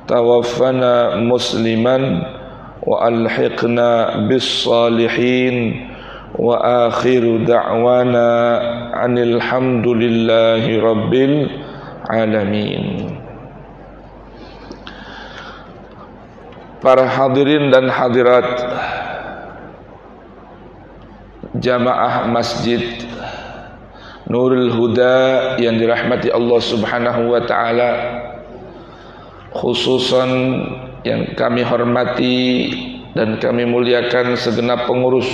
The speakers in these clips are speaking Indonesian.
tawaffana musliman wa alhiqna bis salihin wa akhiru da'wana anil hamdulillahi rabbil alamin. Para hadirin dan hadirat jamaah Masjid Nurul Huda yang dirahmati Allah Subhanahu wa taala, khususan yang kami hormati dan kami muliakan segenap pengurus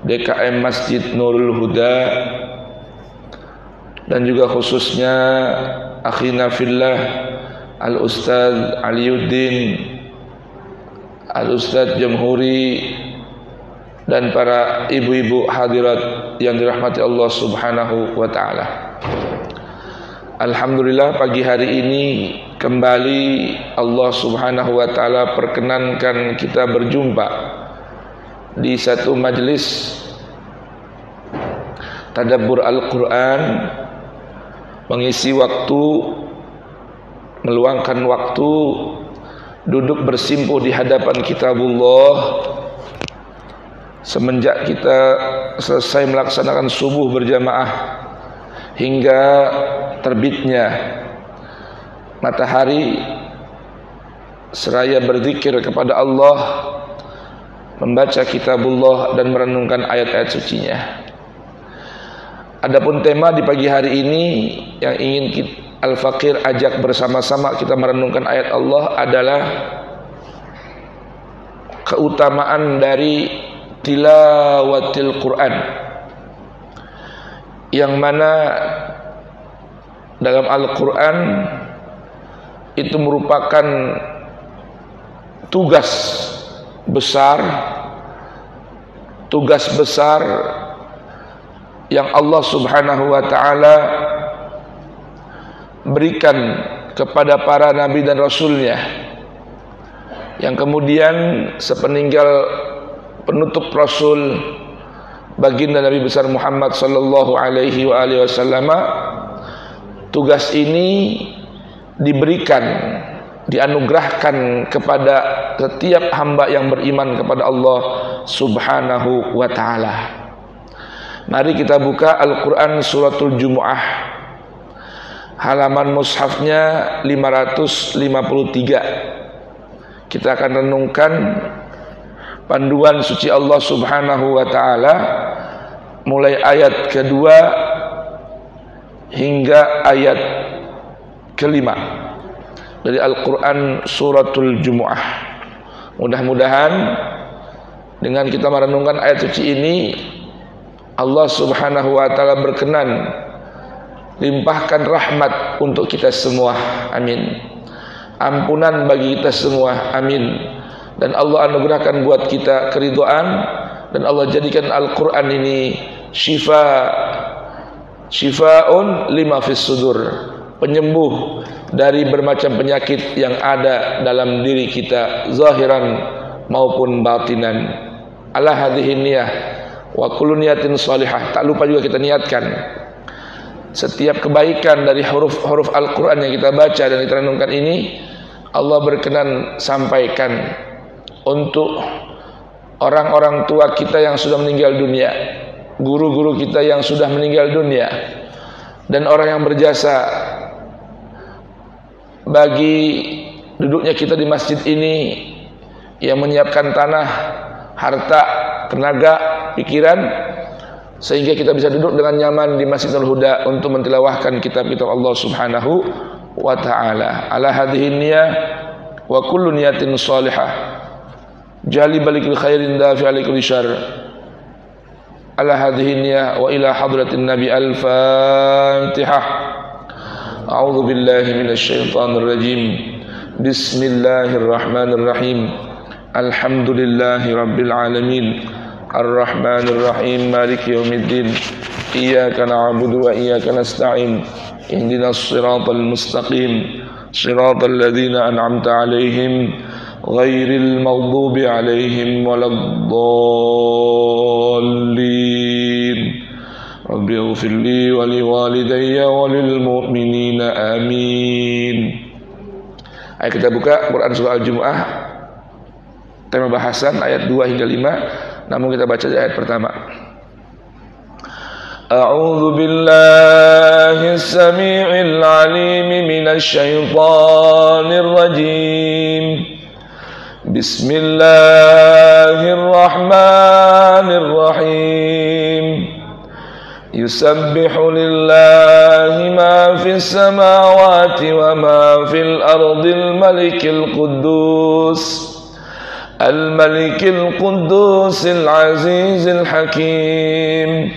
DKM Masjid Nurul Huda, dan juga khususnya akhina fillah Al-Ustaz Aliuddin, Al-Ustaz Jamhuri, dan para ibu-ibu hadirat yang dirahmati Allah Subhanahu wa taala. Alhamdulillah, pagi hari ini kembali Allah Subhanahu wa taala perkenankan kita berjumpa di satu majelis tadabbur Al-Qur'an, mengisi waktu, meluangkan waktu duduk bersimpuh di hadapan kitabullah semenjak kita selesai melaksanakan subuh berjamaah hingga terbitnya matahari, seraya berzikir kepada Allah, membaca kitabullah dan merenungkan ayat-ayat sucinya. Adapun tema di pagi hari ini yang ingin Al-Faqir ajak bersama-sama kita merenungkan ayat Allah adalah keutamaan dari tilawatil Quran, yang mana dalam Al-Quran itu merupakan tugas besar yang Allah Subhanahu wa taala berikan kepada para nabi dan rasulnya, yang kemudian sepeninggal penutup Rasul baginda Nabi besar Muhammad sallallahu alaihi wasallam, tugas ini diberikan, dianugerahkan kepada setiap hamba yang beriman kepada Allah Subhanahu wa taala. Mari kita buka Al-Quran suratul Jumu'ah, halaman mushafnya 553. Kita akan renungkan panduan suci Allah Subhanahu wa taala mulai ayat kedua hingga ayat kelima dari Al-Quran suratul Jumu'ah. Mudah-mudahan dengan kita merenungkan ayat suci ini, Allah Subhanahu wa taala berkenan limpahkan rahmat untuk kita semua, amin. Ampunan bagi kita semua, amin. Dan Allah anugerahkan buat kita keridhaan, dan Allah jadikan Al-Quran ini syifa'un lima fis sudur, penyembuh dari bermacam penyakit yang ada dalam diri kita, zahiran maupun batinan. Ala hadhihi niyah wa kullu niyatin salihah. Tak lupa juga kita niatkan setiap kebaikan dari huruf-huruf Al-Quran yang kita baca dan kita renungkan ini, Allah berkenan sampaikan untuk orang-orang tua kita yang sudah meninggal dunia, guru-guru kita yang sudah meninggal dunia, dan orang yang berjasa bagi duduknya kita di masjid ini, yang menyiapkan tanah, harta, tenaga, pikiran, sehingga kita bisa duduk dengan nyaman di Masjidul Huda untuk mentilawahkan kitab-kitab Allah Subhanahu wa ta'ala. Ala hadhihi niyah wa kullu niyatin salihah jali balikil khairin dafi alikul syar. Ala hadhihi niyah wa ila hadratin nabi al-fatihah. A'udzu billahi minasy syaithanir rajim. Bismillahirrahmanirrahim. Alhamdulillahi rabbil alamin. Ar-Rahmanir Rahim, Maliki yaumiddin. Iyyaka na'budu wa iyyaka nasta'in. Ihdinas siratal mustaqim. Siratal ladzina an'amta 'alaihim ghairil maghdubi 'alaihim waladdallin. Rabbi ighfirli wa liwalidayya wa lil mu'minina amin. Ayo kita buka Quran surah Al-Jumu'ah, tema bahasan ayat 2 hingga 5. Namun kita baca ayat pertama. A'udzu billahi as-sami'il 'alim minasy syaithanir rajim. Bismillahirrahmanirrahim. Yusabbihu lillahi ma fis samawati wa ma fil ardil malikil quddus al-malikil quddusil azizil hakim.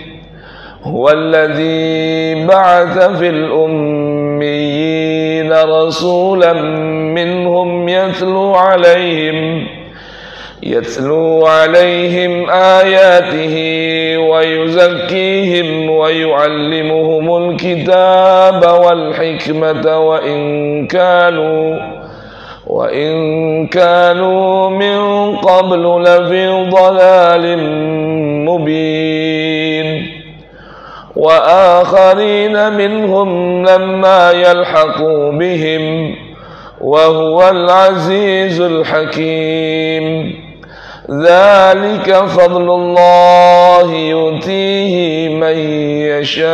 Huwallazi ba'atha fil ummiyina rasulan minhum يتلو عليهم آياته ويزكيهم ويعلمهم الكتاب والحكمة وإن كانوا من قبل لفي ضلال مبين وآخرين منهم لما يلحقوا بهم وهو العزيز الحكيم. ذلك فضل الله يؤتيه من يشاء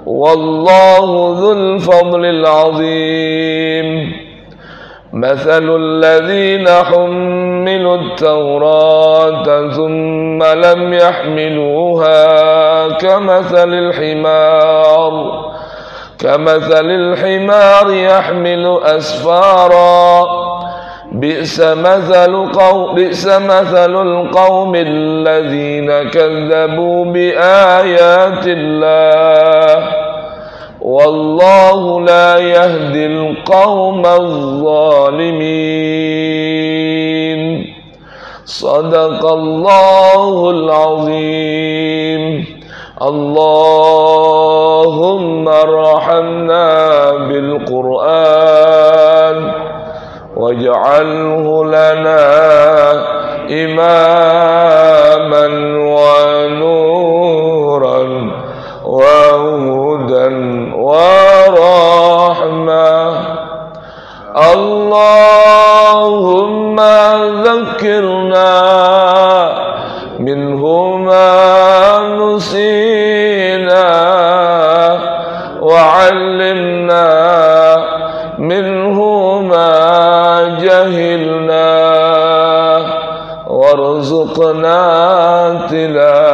والله ذو الفضل العظيم. مثل الذين حملوا التوراة ثم لم يحملوها كمثل الحمار يحمل أسفارا بئس مثل القوم الذين كذبوا بآيات الله والله لا يهدي القوم الظالمين. صدق الله العظيم. اللهم ارحمنا بالقرآن واجعله لنا إماما ونورا وهدى ورحمة. اللهم ذكرنا منه ما نسينا وعلمنا منه ما جهلنا وارزقنا تلاوته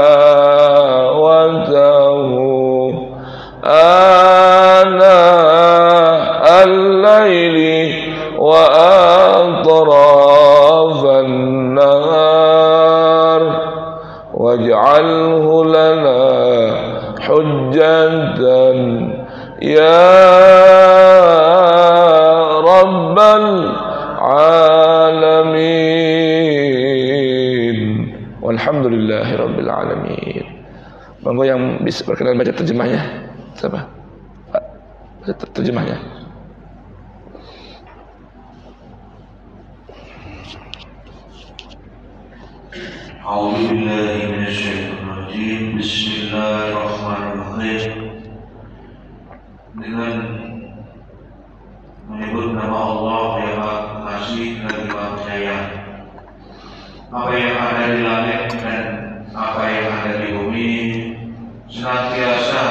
آناء الليل وأطراف النهار واجعله لنا حجة يا رب العالمين. Walhamdulillahi rabbil alamin. Monggo yang bisa berkenan baca terjemahnya. Siapa? Pak, baca terjemahnya. A'udzu billahi minasyaitonir rajim. Bismillahirrahmanirrahim. Dengan menyebut nama Allah yang Maha Pengasih lagi Maha Penyayang. Apa yang ada di langit dan apa yang ada di bumi senantiasa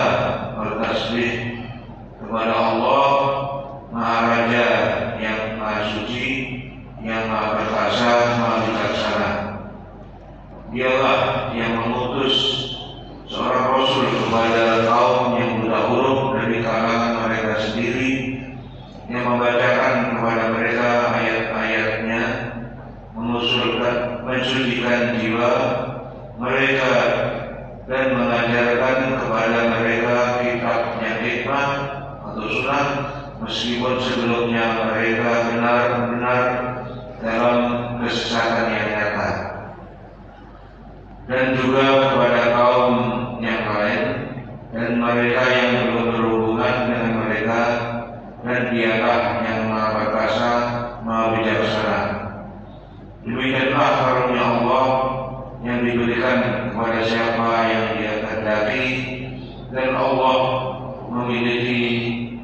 bertasbih kepada Allah Maha Raja yang Maha Suci, yang Maha Perkasa, Maha Bijaksana. Dialah yang mengutus seorang Rasul kepada kaum yang buta huruf dari kalangan mereka sendiri, yang membacakan kepada mereka ayat-ayatnya, mensucikan jiwa mereka dan mengajarkan kepada mereka kitabnya hikmah atau sunnah, meskipun sebelumnya mereka benar-benar dalam kesesatan yang nyata. Dan juga kepada kaum yang lain dan mereka yang belum berhubungan dengan mereka, dan Dialah yang Maha Perkasa, Maha Bijaksana. Demikianlah karunia Allah yang diberikan kepada siapa yang Dia kehendaki, dan Allah memiliki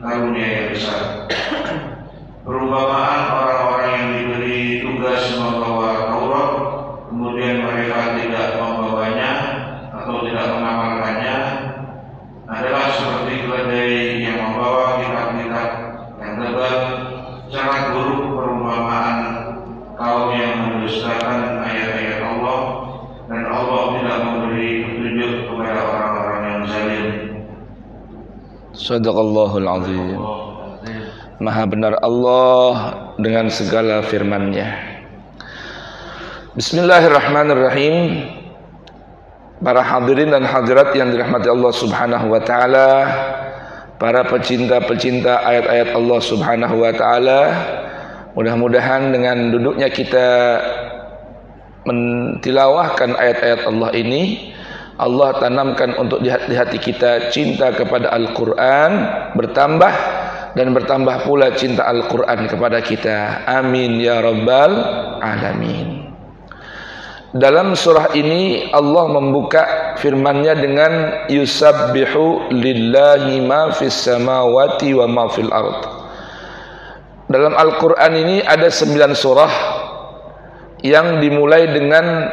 karunia yang besar. Perumpamaan orang-orang yang diberi tugas membawa Taurat, kemudian mereka tidak membawanya atau tidak mengamalkannya, adalah seperti keledai yang membawa kitab-kitab yang tebal. Sangat buruk perumpamaan kaum yang mendustakan ayat-ayat Allah, dan Allah tidak memberi petunjuk kepada orang-orang yang zalim. Shadaqallahul azim. Maha benar Allah dengan segala firman-Nya. Bismillahirrahmanirrahim. Para hadirin dan hadirat yang dirahmati Allah Subhanahu wa taala, para pecinta-pecinta ayat-ayat Allah Subhanahu wa taala, mudah-mudahan dengan duduknya kita mentilawahkan ayat-ayat Allah ini, Allah tanamkan untuk di hati kita cinta kepada Al-Quran bertambah, dan bertambah pula cinta Al-Quran kepada kita. Amin ya rabbal alamin. Dalam surah ini Allah membuka firman-Nya dengan yusabbihu lillahi ma fis samawati wa ma fil ard. Dalam Al-Quran ini ada 9 surah yang dimulai dengan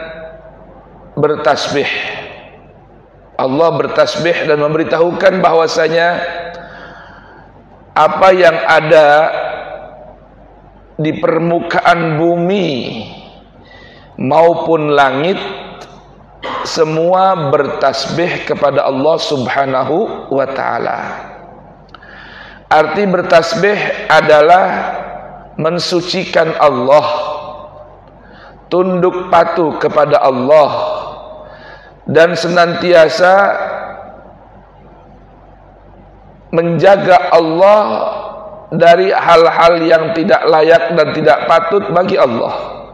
bertasbih. Allah bertasbih dan memberitahukan bahwasanya apa yang ada di permukaan bumi maupun langit semua bertasbih kepada Allah Subhanahu wa taala. Arti bertasbih adalah mensucikan Allah, tunduk patuh kepada Allah, dan senantiasa menjaga Allah dari hal-hal yang tidak layak dan tidak patut bagi Allah.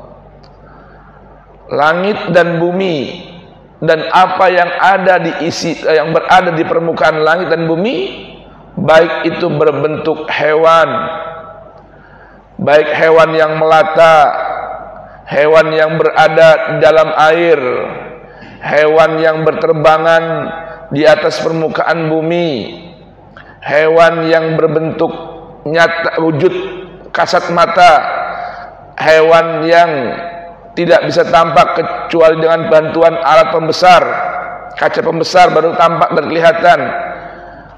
Langit dan bumi dan apa yang ada yang berada di permukaan langit dan bumi, baik itu berbentuk hewan, baik hewan yang melata, hewan yang berada dalam air, hewan yang berterbangan di atas permukaan bumi, hewan yang berbentuk nyata, wujud kasat mata, hewan yang tidak bisa tampak kecuali dengan bantuan alat pembesar, kaca pembesar baru tampak dan kelihatan,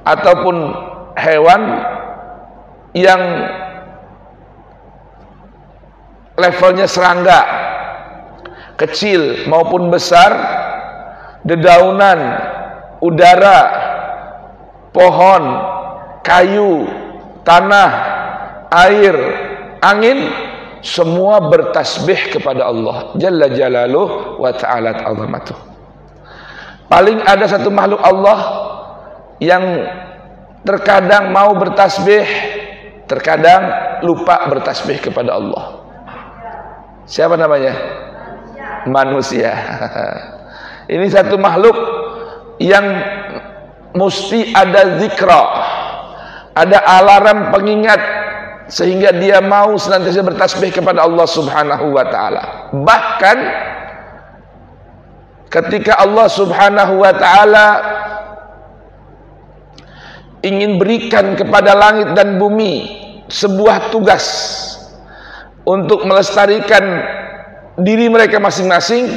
ataupun hewan yang levelnya serangga, kecil maupun besar, dedaunan, udara, pohon, kayu, tanah, air, angin, semua bertasbih kepada Allah Jalla Jalaluh wa ta'ala azamatuh. Paling ada satu makhluk Allah yang terkadang mau bertasbih, terkadang lupa bertasbih kepada Allah. Siapa namanya? Manusia. Ini satu makhluk yang mesti ada zikra, ada alarm pengingat, sehingga dia mau senantiasa bertasbih kepada Allah Subhanahu wa taala. Bahkan ketika Allah Subhanahu wa taala ingin berikan kepada langit dan bumi sebuah tugas untuk melestarikan diri mereka masing-masing,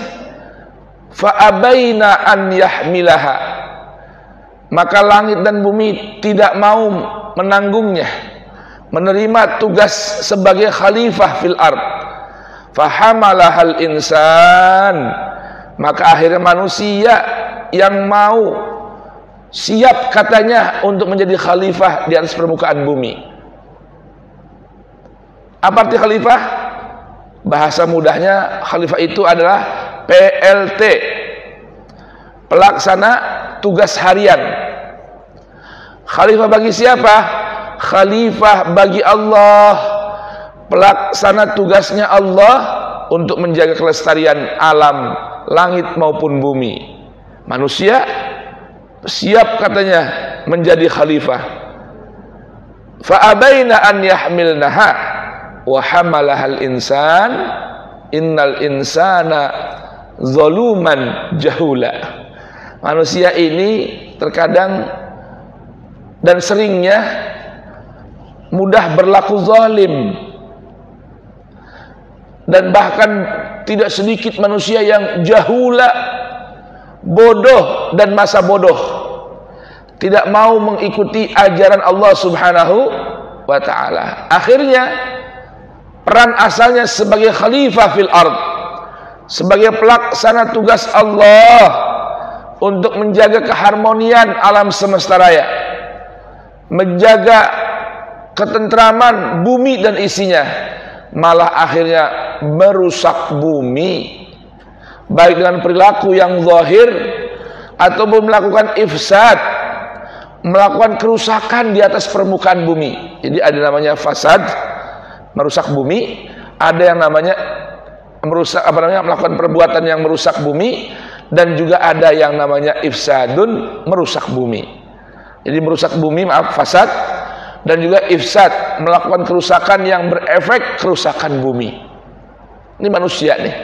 fa abaina an yahmilaha, maka langit dan bumi tidak mau menanggungnya, menerima tugas sebagai khalifah fil ard. Fahamalahal insan, maka akhirnya manusia yang mau siap katanya untuk menjadi khalifah di atas permukaan bumi. Apa arti khalifah? Bahasa mudahnya khalifah itu adalah PLT, pelaksana tugas harian. Khalifah bagi siapa? Khalifah bagi Allah, pelaksana tugasnya Allah untuk menjaga kelestarian alam, langit maupun bumi. Manusia siap katanya menjadi khalifah. Fa abaina an yahmilnaha wa hamalahal insan innal insana zaluman jahula. Manusia ini terkadang dan seringnya mudah berlaku zalim. Dan bahkan tidak sedikit manusia yang jahula, bodoh dan masa bodoh, tidak mau mengikuti ajaran Allah Subhanahu wa ta'ala. Akhirnya peran asalnya sebagai khalifah fil ard, sebagai pelaksana tugas Allah untuk menjaga keharmonian alam semesta raya, menjaga ketentraman bumi dan isinya, malah akhirnya merusak bumi, baik dengan perilaku yang zahir ataupun melakukan ifsad, melakukan kerusakan di atas permukaan bumi. Jadi ada namanya fasad, merusak bumi, ada yang namanya merusak melakukan perbuatan yang merusak bumi, dan juga ada yang namanya ifsadun, merusak bumi. Jadi merusak bumi, fasad, dan juga ifsad, melakukan kerusakan yang berefek kerusakan bumi. Ini manusia nih.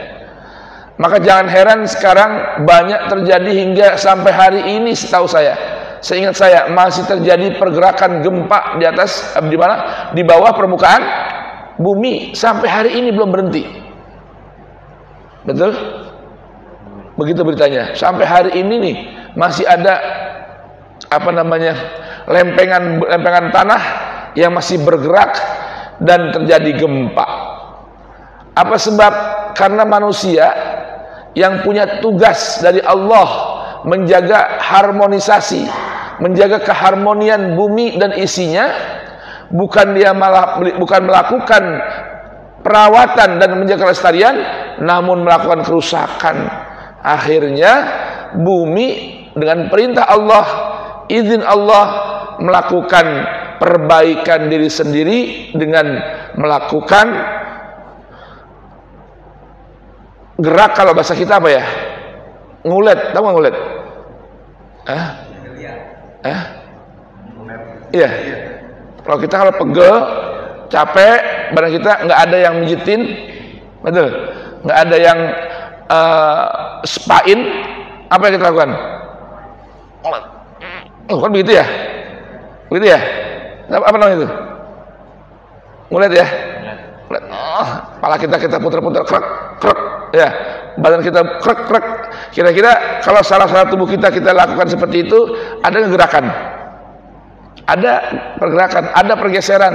Maka jangan heran sekarang banyak terjadi hingga sampai hari ini, setahu saya, seingat saya masih terjadi pergerakan gempa di atas, di mana? Di bawah permukaan bumi, sampai hari ini belum berhenti. Betul? Begitu beritanya. Sampai hari ini nih masih ada lempengan tanah yang masih bergerak dan terjadi gempa. Apa sebab? Karena manusia yang punya tugas dari Allah menjaga harmonisasi, menjaga keharmonian bumi dan isinya, bukan melakukan perawatan dan menjaga kelestarian, namun melakukan kerusakan. Akhirnya bumi dengan perintah Allah, izin Allah, melakukan perbaikan diri sendiri dengan melakukan gerak, kalau bahasa kita apa ya? Ngulet, tahu nggak ngulet? Iya. Kalau pegel, capek, badan kita nggak ada yang mijitin, betul? Nggak ada yang spain, apa yang kita lakukan? Oh, kan begitu ya? Begitu ya? Apa namanya itu? Ngulet ya? Kepala kita putar-putar, krek, ya, badan kita krek. Kira-kira kalau salah tubuh kita lakukan seperti itu, ada gerakan, ada pergerakan, ada pergeseran.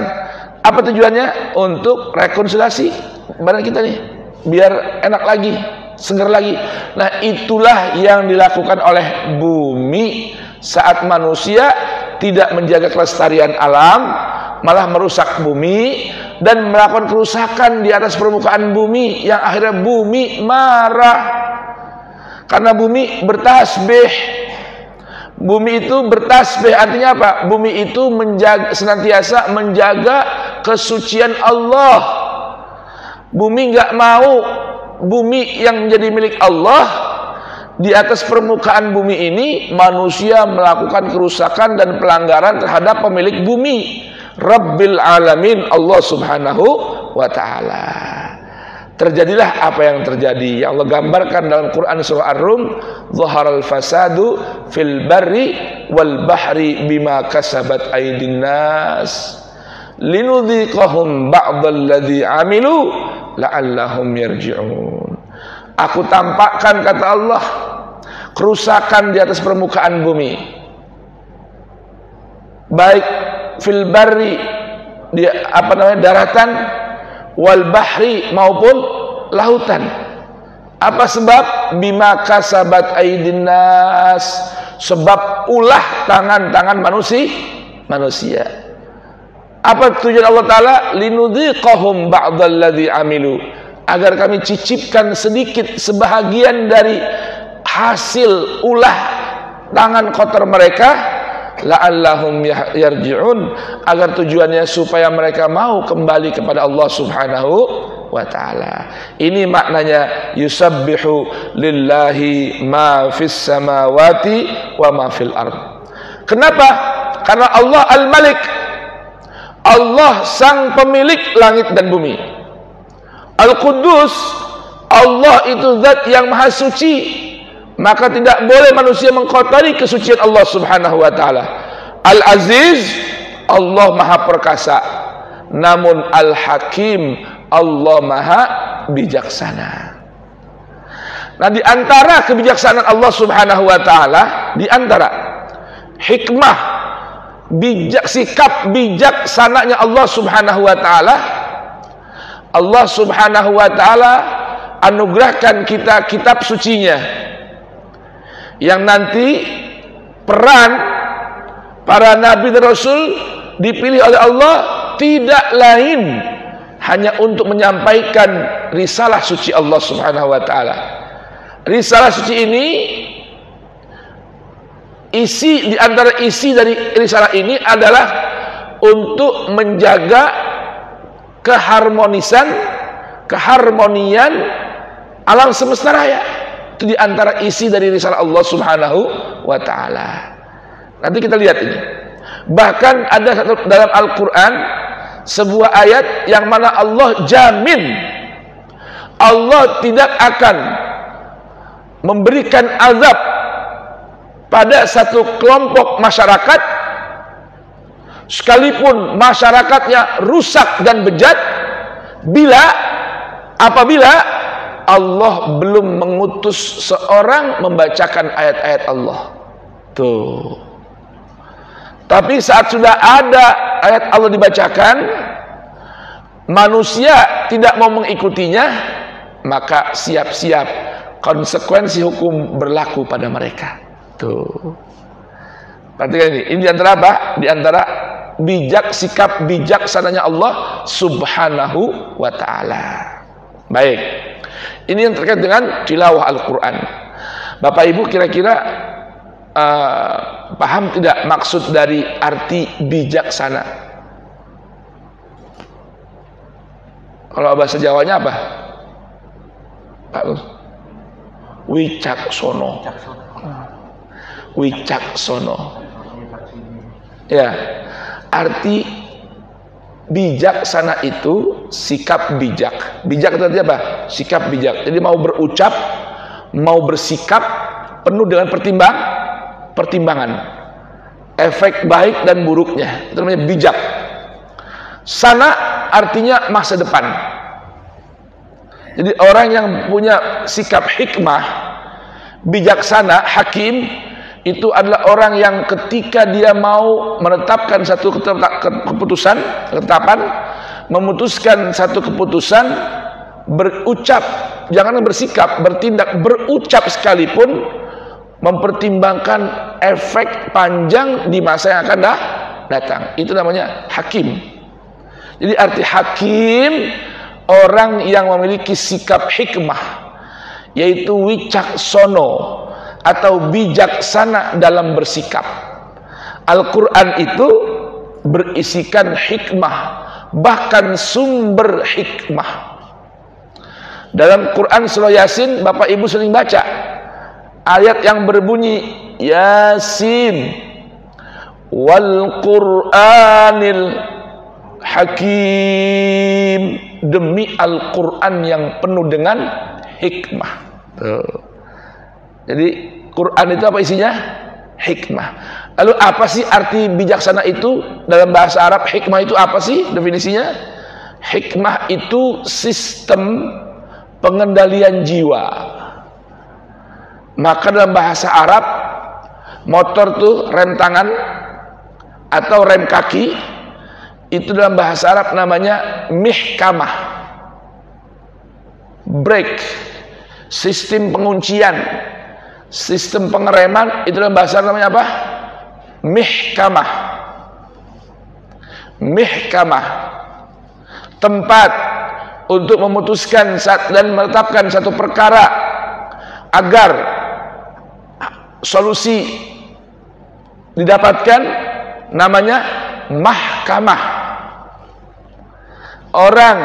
Apa tujuannya? Untuk rekonsiliasi badan kita nih, biar enak lagi, segar lagi. Nah, itulah yang dilakukan oleh bumi saat manusia tidak menjaga kelestarian alam, malah merusak bumi dan melakukan kerusakan di atas permukaan bumi, yang akhirnya bumi marah karena bumi bertasbih. Bumi itu bertasbih artinya apa? Bumi itu senantiasa menjaga kesucian Allah. Bumi nggak mau bumi yang menjadi milik Allah, di atas permukaan bumi ini manusia melakukan kerusakan dan pelanggaran terhadap pemilik bumi, Rabbil Alamin, Allah Subhanahu wa ta'ala. Terjadilah apa yang terjadi, yang Allah gambarkan dalam Quran surah Ar-Rum, zaharal fasadu fil barri wal bahri bima kasabat aydin nas linudhiqahum ba'dalladzi amilu la'allahum yarji'un. Aku tampakkan, kata Allah, kerusakan di atas permukaan bumi, baik fil barri, di daratan, wal bahri, maupun lautan. Apa sebab? Bima kasabat aydin nas, sebab ulah tangan-tangan manusia. Apa tujuan Allah Ta'ala? Linudhiqahum ba'dalladzi amilu, agar kami cicipkan sedikit sebahagian dari hasil ulah tangan kotor mereka, la'allahum yarji'un, agar tujuannya supaya mereka mau kembali kepada Allah Subhanahu wa ta'ala. Ini maknanya yusabbihu lillahi ma fis samawati wa ma fil ard. Kenapa? Karena Allah Al-Malik, Allah sang pemilik langit dan bumi. Al-Quddus, Allah itu zat yang maha suci, maka tidak boleh manusia mengkotori kesucian Allah Subhanahu wa ta'ala. Al-Aziz, Allah maha perkasa, namun Al-Hakim, Allah Maha bijaksana. Nah, di antara kebijaksanaan Allah Subhanahu wa taala, di antara hikmah sikap bijaksananya Allah Subhanahu wa taala, Allah Subhanahu wa taala anugerahkan kita kitab sucinya yang nanti peran para nabi dan rasul dipilih oleh Allah tidak lain hanya untuk menyampaikan risalah suci Allah Subhanahu wa taala. Risalah suci ini, di antara isi dari risalah ini adalah untuk menjaga keharmonian alam semesta raya. Itu di antara isi dari risalah Allah Subhanahu wa taala. Nanti kita lihat ini. Bahkan ada dalam Al-Qur'an sebuah ayat yang mana Allah jamin Allah tidak akan memberikan azab pada satu kelompok masyarakat sekalipun masyarakatnya rusak dan bejat apabila Allah belum mengutus seorang membacakan ayat-ayat Allah. Tuh. Tapi saat sudah ada ayat Allah dibacakan, manusia tidak mau mengikutinya, maka siap-siap konsekuensi hukum berlaku pada mereka. Tuh. Perhatikan ini di antara apa? Di antara sikap bijaksananya Allah Subhanahu wa taala. Baik. Ini yang terkait dengan tilawah Al-Qur'an. Bapak Ibu kira-kira paham tidak maksud dari arti bijaksana? Kalau bahasa Jawanya apa? Wicaksono. Wicaksono. Ya, arti bijaksana itu sikap bijak. Bijak itu artinya apa? Sikap bijak. Jadi mau berucap, mau bersikap penuh dengan pertimbangan. Efek baik dan buruknya. Itu namanya bijak. Sana artinya masa depan. Jadi orang yang punya sikap hikmah, bijaksana, hakim, itu adalah orang yang ketika dia mau menetapkan satu ketetapan, memutuskan satu keputusan, berucap, jangan bersikap, bertindak, berucap sekalipun, mempertimbangkan efek panjang di masa yang akan datang. Itu namanya hakim. Jadi arti hakim, orang yang memiliki sikap hikmah, yaitu wicaksono atau bijaksana dalam bersikap. Al-Quran itu berisikan hikmah, bahkan sumber hikmah. Dalam Quran surah Yasin, Bapak Ibu sering baca ayat yang berbunyi Yasin wal Qur'anil Hakim, demi Al-Quran yang penuh dengan hikmah. Tuh. Jadi Quran itu apa isinya? Hikmah. Lalu apa sih arti bijaksana itu dalam bahasa Arab? Hikmah itu apa sih definisinya? Hikmah itu sistem pengendalian jiwa. Maka dalam bahasa Arab, motor tuh rem tangan atau rem kaki, itu dalam bahasa Arab namanya mihkamah. Brake, sistem penguncian, sistem pengereman, itu dalam bahasa Arab namanya apa? Mihkamah. Mihkamah, tempat untuk memutuskan dan menetapkan satu perkara agar solusi didapatkan, namanya mahkamah. Orang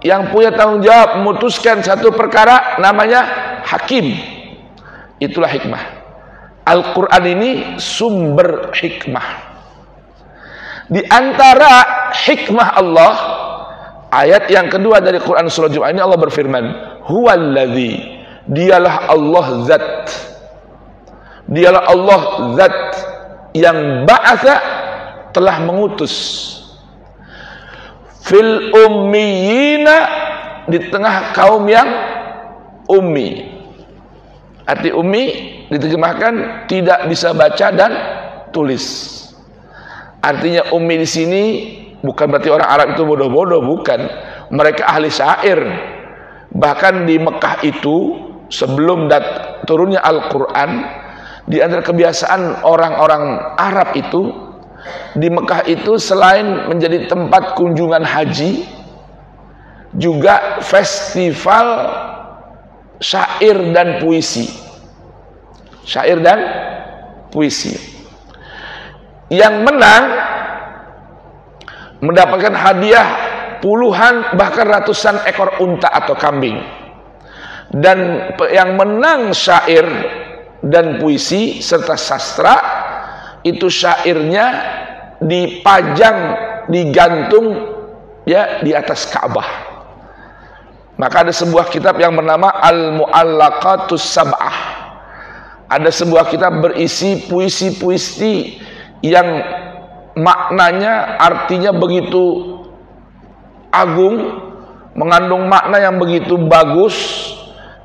yang punya tanggung jawab memutuskan satu perkara namanya hakim. Itulah hikmah. Al-Quran ini sumber hikmah. Di antara hikmah Allah, ayat yang kedua dari Quran surah Jumu'ah ini Allah berfirman, Huwallazi, dialah Allah zat. Dialah Allah zat yang ba'atha, telah mengutus. fil ummiyina, di tengah kaum yang ummi. Arti ummi diterjemahkan tidak bisa baca dan tulis. Artinya ummi di sini bukan berarti orang Arab itu bodoh-bodoh, bukan. Mereka ahli syair. Bahkan di Mekah itu sebelum turunnya Al-Quran, di antara kebiasaan orang-orang Arab itu, di Mekah itu selain menjadi tempat kunjungan haji, juga festival syair dan puisi. Syair dan puisi. Yang menang mendapatkan hadiah puluhan bahkan ratusan ekor unta atau kambing. Dan yang menang syair dan puisi serta sastra, itu syairnya dipajang, digantung ya di atas Ka'bah. Maka ada sebuah kitab yang bernama Al-Mu'allaqatus Sab'ah. Ada sebuah kitab berisi puisi-puisi yang maknanya, artinya begitu agung, mengandung makna yang begitu bagus,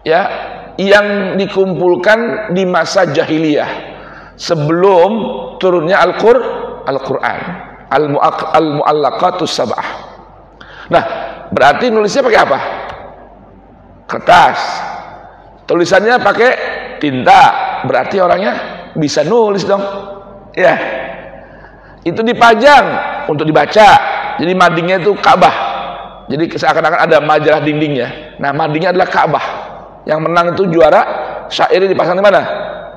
ya, yang dikumpulkan di masa jahiliyah sebelum turunnya Al-Quran, Al-Mu'allaqatus Sab'ah. Nah, berarti nulisnya pakai apa? Kertas. Tulisannya pakai tinta. Berarti orangnya bisa nulis dong. Ya. Itu dipajang untuk dibaca. Jadi madingnya itu Ka'bah. Jadi seakan-akan ada majalah dindingnya. Nah, madingnya adalah Ka'bah. Yang menang itu juara, syairnya dipasang di mana?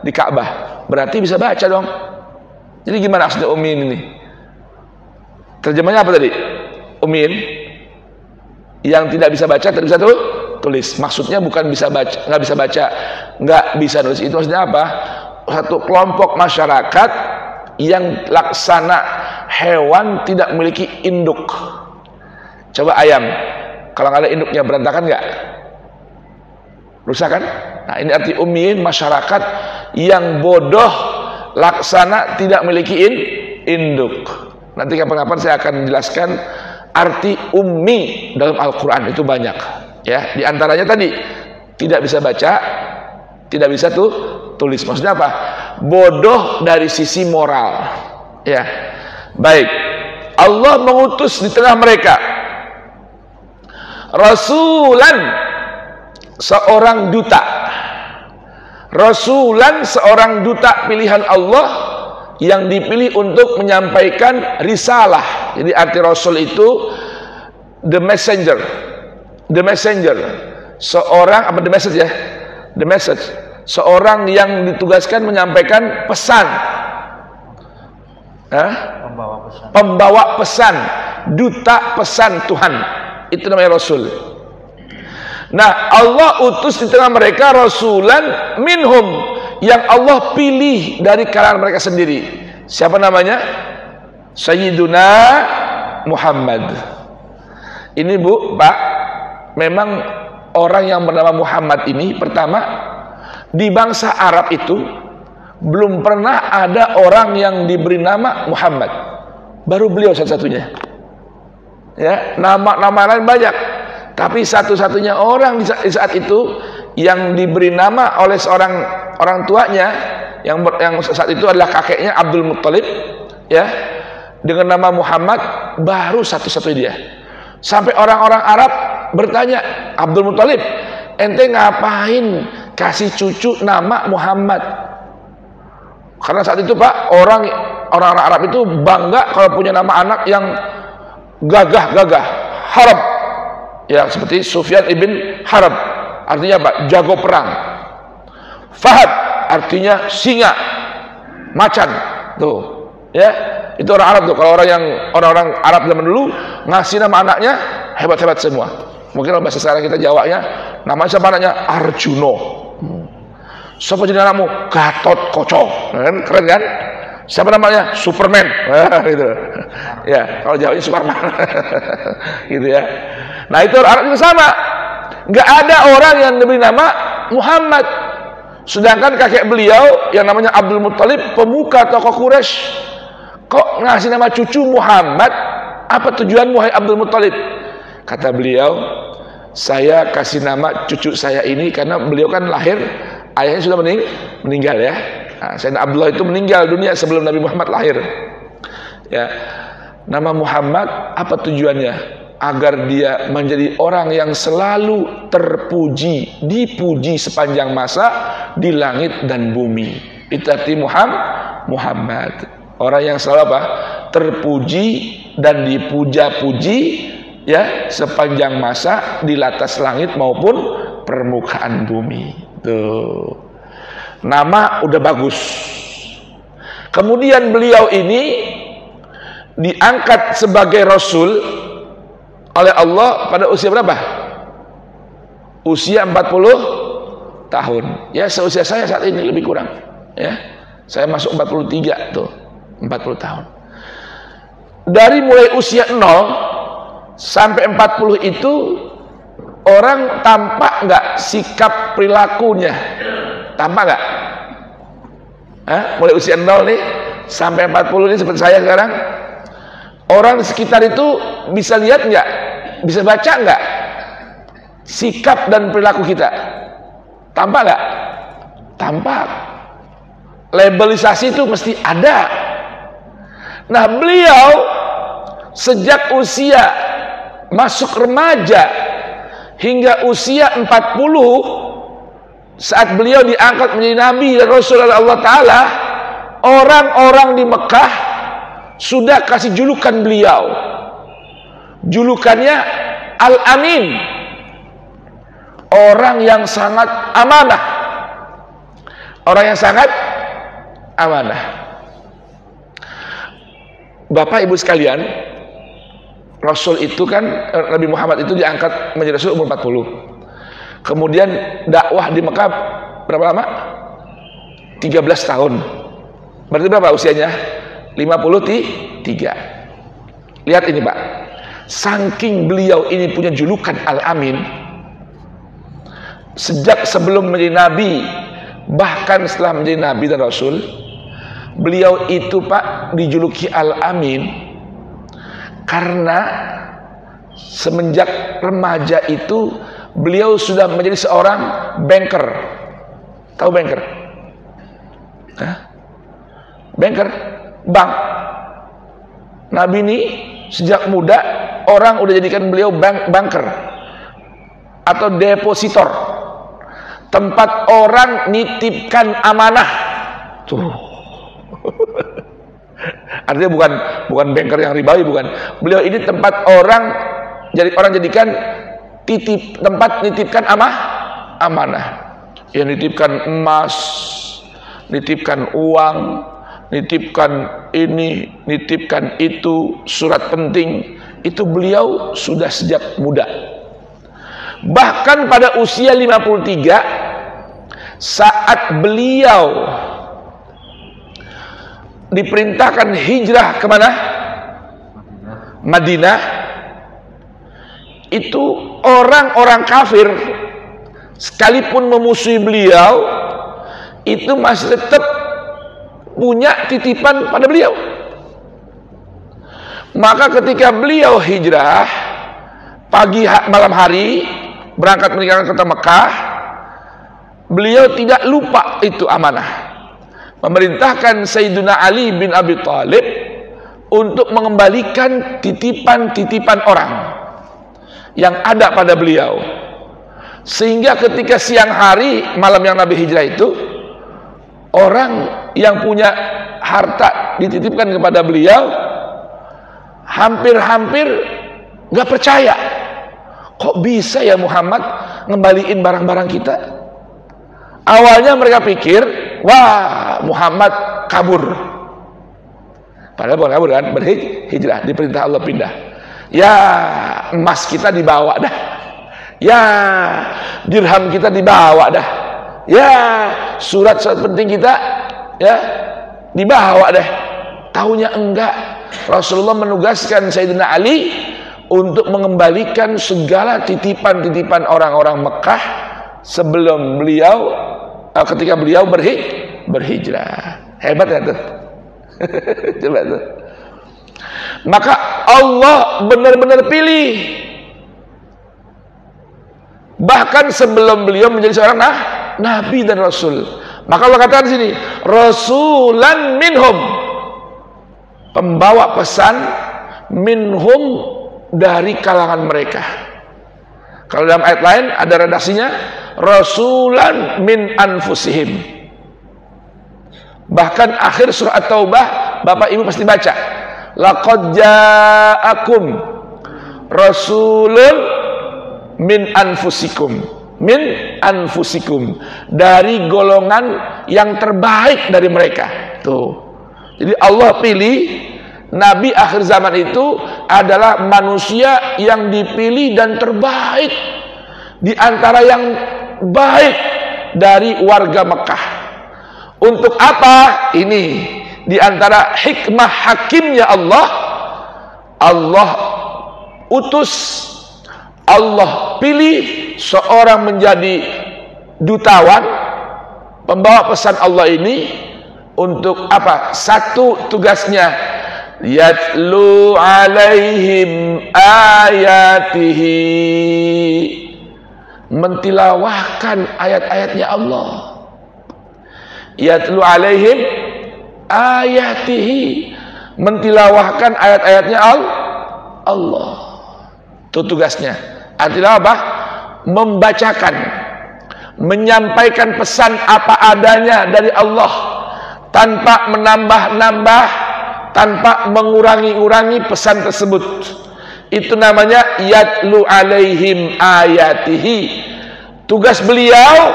Di Ka'bah. Berarti bisa baca dong. Jadi gimana asli ummin ini? Terjemahnya apa tadi? Ummin yang tidak bisa baca, tidak bisa tulis. Maksudnya bukan bisa baca, nggak bisa baca, nggak bisa nulis. Itu maksudnya apa? Satu kelompok masyarakat yang laksana hewan tidak memiliki induk. Coba ayam, kalau nggak ada induknya berantakan nggak? Rusak kan? Nah, ini arti ummiin, masyarakat yang bodoh, laksana tidak memiliki induk. Nanti kapan-kapan saya akan menjelaskan arti ummi dalam Al-Quran, itu banyak. Ya, di antaranya tadi tidak bisa baca, tidak bisa tulis. Maksudnya apa? Bodoh dari sisi moral. Ya, baik. Allah mengutus di tengah mereka rasulan, seorang duta. Rasulan, seorang duta pilihan Allah yang dipilih untuk menyampaikan risalah. Jadi arti rasul itu the messenger. The messenger, seorang apa the message ya? The message, seorang yang ditugaskan menyampaikan pesan. Pembawa pesan. Pembawa pesan, duta pesan Tuhan. Itu namanya rasul. Nah, Allah utus di tengah mereka rasulan minhum, yang Allah pilih dari kalangan mereka sendiri. Siapa namanya? Sayyiduna Muhammad. Ini Bu, Pak, memang orang yang bernama Muhammad ini, pertama, di bangsa Arab itu belum pernah ada orang yang diberi nama Muhammad. Baru beliau satu-satunya. Ya, nama-nama lain banyak, tapi satu-satunya orang di saat itu yang diberi nama oleh seorang orang tuanya, yang saat itu adalah kakeknya Abdul Muttalib, ya, dengan nama Muhammad, baru satu-satunya dia. Sampai orang-orang Arab bertanya, Abdul Muttalib, ente ngapain kasih cucu nama Muhammad? Karena saat itu Pak, orang-orang Arab itu bangga kalau punya nama anak yang gagah-gagah, Harb, ya, seperti Sufyan ibn Harb, artinya apa? Jago perang. Fahad, artinya singa, macan, tuh, ya. Itu orang Arab tuh. Kalau orang-orang Arab zaman dulu ngasih nama anaknya hebat-hebat semua. Mungkin kalau bahasa sekarang kita Jawanya, namanya siapa anaknya? Arjuno. Siapa jadi anakmu? Gatot Koco. Keren kan? Siapa namanya? Superman. Gitu. Ya, kalau Jawanya Superman. Gitu ya. Nah, itu orang Arab juga sama. Nggak ada orang yang diberi nama Muhammad. Sedangkan kakek beliau yang namanya Abdul Muttalib, pemuka tokoh Quraisy, kok ngasih nama cucu Muhammad? apa tujuanmu hai Abdul Muttalib? Kata beliau, saya kasih nama cucu saya ini karena beliau kan lahir, ayahnya sudah meninggal ya. Nah, Sayyidina Abdullah itu meninggal dunia sebelum Nabi Muhammad lahir. Ya, nama Muhammad apa tujuannya? Agar dia menjadi orang yang selalu terpuji, dipuji sepanjang masa di langit dan bumi. Itu arti Muhammad. Orang yang selalu apa? Terpuji dan dipuja-puji ya sepanjang masa di atas langit maupun permukaan bumi. Tuh. Nama udah bagus. Kemudian beliau ini diangkat sebagai rasul oleh Allah pada usia berapa? Usia 40 tahun. Ya, seusia saya saat ini lebih kurang. Ya. Saya masuk 43 tuh. 40 tahun. Dari mulai usia 0 sampai 40 itu orang tampak nggak sikap perilakunya? Tampak nggak? Mulai usia 0 nih sampai 40 ini seperti saya sekarang. Orang di sekitar itu bisa lihat nggak? Bisa baca nggak? Sikap dan perilaku kita. Tampak nggak? Tampak. Labelisasi itu mesti ada. Nah, beliau sejak usia masuk remaja hingga usia 40, saat beliau diangkat menjadi Nabi dan Rasul oleh Allah Ta'ala, orang-orang di Mekah sudah kasih julukan beliau. Julukannya Al-Amin, orang yang sangat amanah. Orang yang sangat amanah. Bapak Ibu sekalian, Rasul itu kan, Nabi Muhammad itu diangkat menjadi Rasul umur 40. Kemudian dakwah di Mekah berapa lama? 13 tahun. Berarti berapa usianya? 53. Lihat ini Pak, saking beliau ini punya julukan Al-Amin, sejak sebelum menjadi Nabi, bahkan setelah menjadi Nabi dan Rasul, beliau itu Pak dijuluki Al-Amin karena semenjak remaja itu beliau sudah menjadi seorang banker. Tahu banker? Banker, bank. Nabi ini sejak muda orang udah jadikan beliau banker atau depositor, tempat orang nitipkan amanah. Tuh. Artinya bukan banker yang ribawi, bukan. Beliau ini tempat orang jadikan tempat nitipkan amanah. Ya, nitipkan emas, nitipkan uang, nitipkan ini, nitipkan itu, surat penting. Itu beliau sudah sejak muda. Bahkan pada usia 53, saat beliau diperintahkan hijrah kemana? Madinah. Itu orang-orang kafir sekalipun memusuhi beliau, itu masih tetap punya titipan pada beliau. Maka ketika beliau hijrah pagi malam hari berangkat meninggalkan kota Mekah, beliau tidak lupa itu amanah, memerintahkan Sayyidina Ali bin Abi Thalib untuk mengembalikan titipan-titipan orang yang ada pada beliau, sehingga ketika siang hari malam yang Nabi hijrah itu, orang yang punya harta dititipkan kepada beliau hampir-hampir nggak percaya, kok bisa ya Muhammad ngembaliin barang-barang kita. Awalnya mereka pikir, wah Muhammad kabur. Padahal bukan kabur kan, berhijrah, diperintah Allah pindah. Ya emas kita dibawa dah, ya dirham kita dibawa dah, ya surat-surat penting kita ya dibawa dah. Taunya enggak, Rasulullah menugaskan Sayyidina Ali untuk mengembalikan segala titipan-titipan orang-orang Mekah sebelum beliau, ketika beliau berhijrah. Hebat ya tuh. Coba tuh. Maka Allah benar-benar pilih. Bahkan sebelum beliau menjadi seorang nabi dan rasul. Maka Allah katakan di sini, rasulan minhum, pembawa pesan, minhum, dari kalangan mereka. Kalau dalam ayat lain ada redaksinya rasulan min anfusihim. Bahkan akhir surah At-Taubah Bapak Ibu pasti baca, laqad ja'akum rasulun min anfusikum, min anfusikum, dari golongan yang terbaik dari mereka. Tuh. Jadi Allah pilih Nabi akhir zaman itu adalah manusia yang dipilih dan terbaik di antara yang baik dari warga Mekah. Untuk apa? Ini di antara hikmah hakimnya Allah. Allah utus, Allah pilih seorang menjadi dutawan, pembawa pesan Allah ini. Untuk apa? Satu tugasnya, yatlu alaihim ayatihi, mentilawahkan ayat-ayatnya Allah. Yatlu alaihim ayatihi, mentilawahkan ayat-ayatnya Allah. Itu tugasnya. Artinya apa? Membacakan, menyampaikan pesan apa adanya dari Allah, tanpa menambah-nambah, tanpa mengurangi-urangi pesan tersebut. Itu namanya yatlu alaihim ayatihi. Tugas beliau,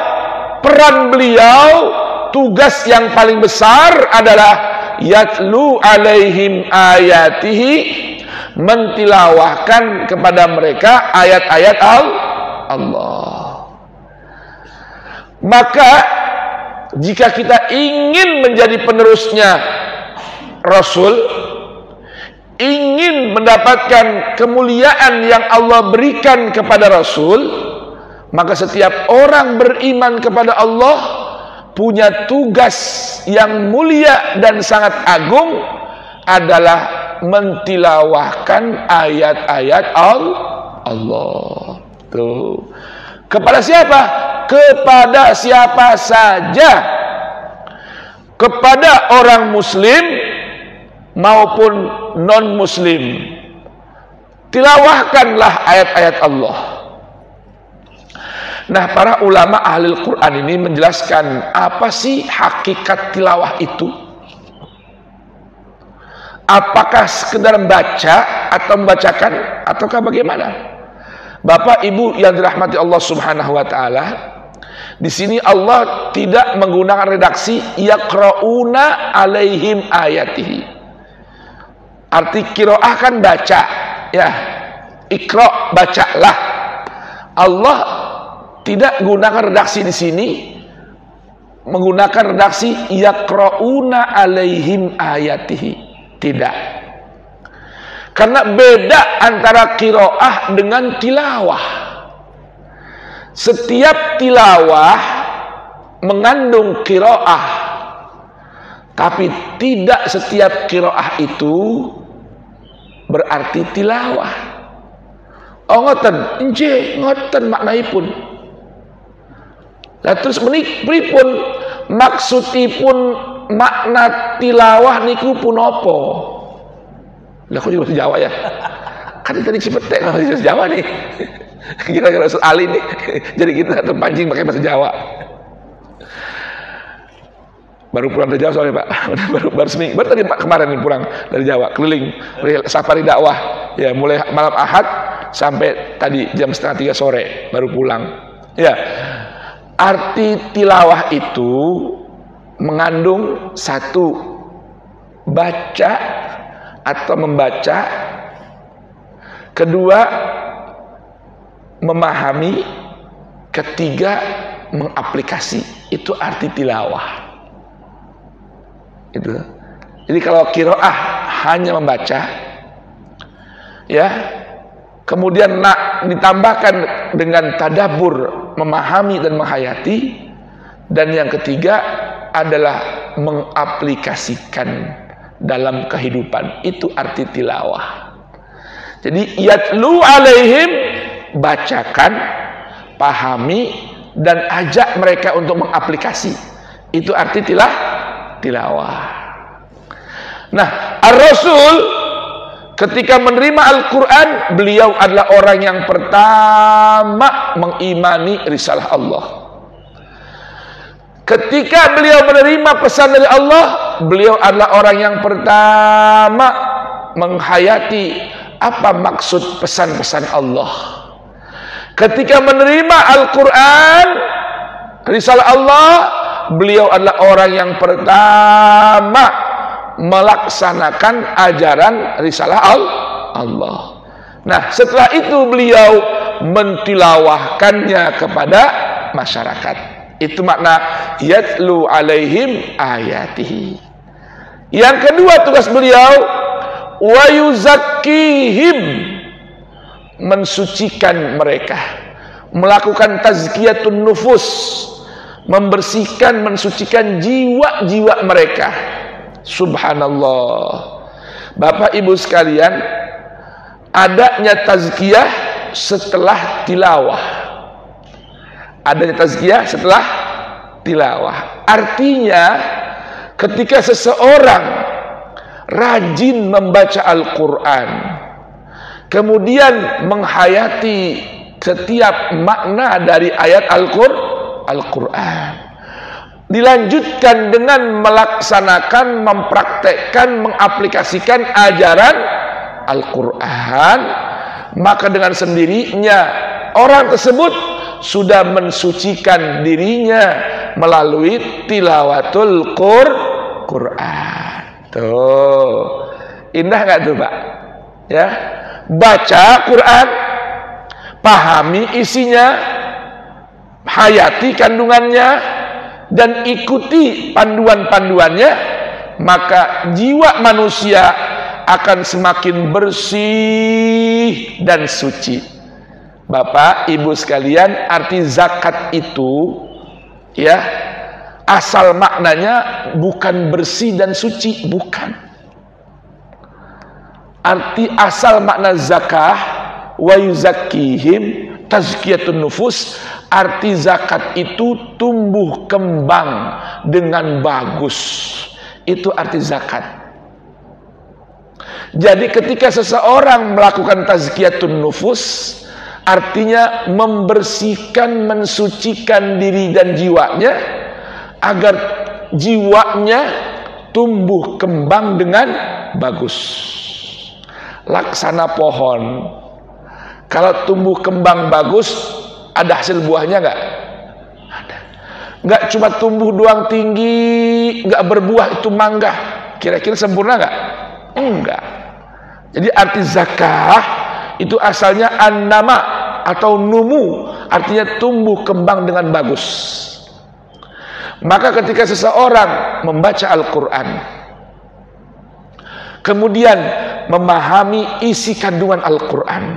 peran beliau, tugas yang paling besar adalah yatlu alaihim ayatihi, mentilawahkan kepada mereka ayat-ayat Allah. Maka jika kita ingin menjadi penerusnya Rasul, ingin mendapatkan kemuliaan yang Allah berikan kepada Rasul, maka setiap orang beriman kepada Allah punya tugas yang mulia dan sangat agung, adalah mentilawahkan ayat-ayat Allah. Tuh. Kepada siapa? Kepada siapa saja. Kepada orang muslim maupun non-muslim. Tilawahkanlah ayat-ayat Allah. Nah, para ulama ahli Al-Quran ini menjelaskan apa sih hakikat tilawah itu. Apakah sekedar membaca atau membacakan, ataukah bagaimana? Bapak Ibu yang dirahmati Allah Subhanahu wa taala, di sini Allah tidak menggunakan redaksi yaqrauna alaihim ayatihi. Arti qiraah kan baca, ya. Iqra, bacalah. Allah tidak gunakan redaksi di sini, menggunakan redaksi yaqrauna alaihim ayatihi. Tidak. Karena beda antara qiraah dengan tilawah. Setiap tilawah mengandung qiraah, tapi tidak setiap qiraah itu berarti tilawah. Oh ngoten, nggih, ngoten maknaipun. Lah terus pripun maksudipun makna tilawah niku pun apa? Lah kok bahasa Jawa ya? Kan tadi Cipetek bahasa Jawa nih. Kira-kira Ustaz Ali nih. Jadi kita terpancing pakai bahasa Jawa. Baru pulang dari Jawa soalnya Pak. Baru seminggu. Baru tadi Pak kemarin nih pulang dari Jawa, keliling safari dakwah. Ya, mulai malam Ahad sampai tadi jam 2:30 sore baru pulang. Ya. Arti tilawah itu mengandung satu, baca atau membaca, kedua memahami, ketiga mengaplikasi. Itu arti tilawah. Itu. Jadi kalau qiraah hanya membaca, ya, kemudian ditambahkan dengan tadabbur, memahami dan menghayati, dan yang ketiga adalah mengaplikasikan dalam kehidupan. Itu arti tilawah. Jadi yatlu alaihim, bacakan, pahami, dan ajak mereka untuk mengaplikasi. Itu arti tilawah. Nah, Ar-Rasul ketika menerima Al-Quran, beliau adalah orang yang pertama mengimani risalah Allah. Ketika beliau menerima pesan dari Allah, beliau adalah orang yang pertama menghayati apa maksud pesan-pesan Allah. Ketika menerima Al-Quran, risalah Allah, beliau adalah orang yang pertama melaksanakan ajaran risalah Allah. Nah, setelah itu beliau mentilawahkannya kepada masyarakat. Itu makna yatlu alaihim ayatihi. Yang kedua tugas beliau, wa yuzakkihim, mensucikan mereka, melakukan tazkiyatun nufus, membersihkan, mensucikan jiwa-jiwa mereka. Subhanallah. Bapak Ibu sekalian, adanya tazkiyah setelah tilawah. Adanya tazkiyah setelah tilawah. Artinya ketika seseorang rajin membaca Al-Quran, kemudian menghayati setiap makna dari ayat Al-Quran, dilanjutkan dengan melaksanakan, mempraktekkan, mengaplikasikan ajaran Al-Quran, maka dengan sendirinya orang tersebut sudah mensucikan dirinya melalui tilawatul Quran. Tuh, indah nggak tuh Pak? Ya, baca Quran, pahami isinya, hayati kandungannya, dan ikuti panduan-panduannya, maka jiwa manusia akan semakin bersih dan suci. Bapak Ibu sekalian, arti zakat itu ya, asal maknanya bukan bersih dan suci, bukan. Arti asal makna zakah, wa yuzakkihim, tazkiyatun nufus, arti zakat itu tumbuh kembang dengan bagus. Itu arti zakat. Jadi ketika seseorang melakukan tazkiyatun nufus, artinya membersihkan, mensucikan diri dan jiwanya, agar jiwanya tumbuh kembang dengan bagus. Laksana pohon, kalau tumbuh kembang bagus, ada hasil buahnya nggak? Ada. Nggak cuma tumbuh doang tinggi, nggak berbuah, itu mangga. Kira-kira sempurna nggak? Enggak. Jadi arti zakah itu asalnya an-nama atau numu, artinya tumbuh kembang dengan bagus. Maka ketika seseorang membaca Al-Quran, kemudian memahami isi kandungan Al-Quran,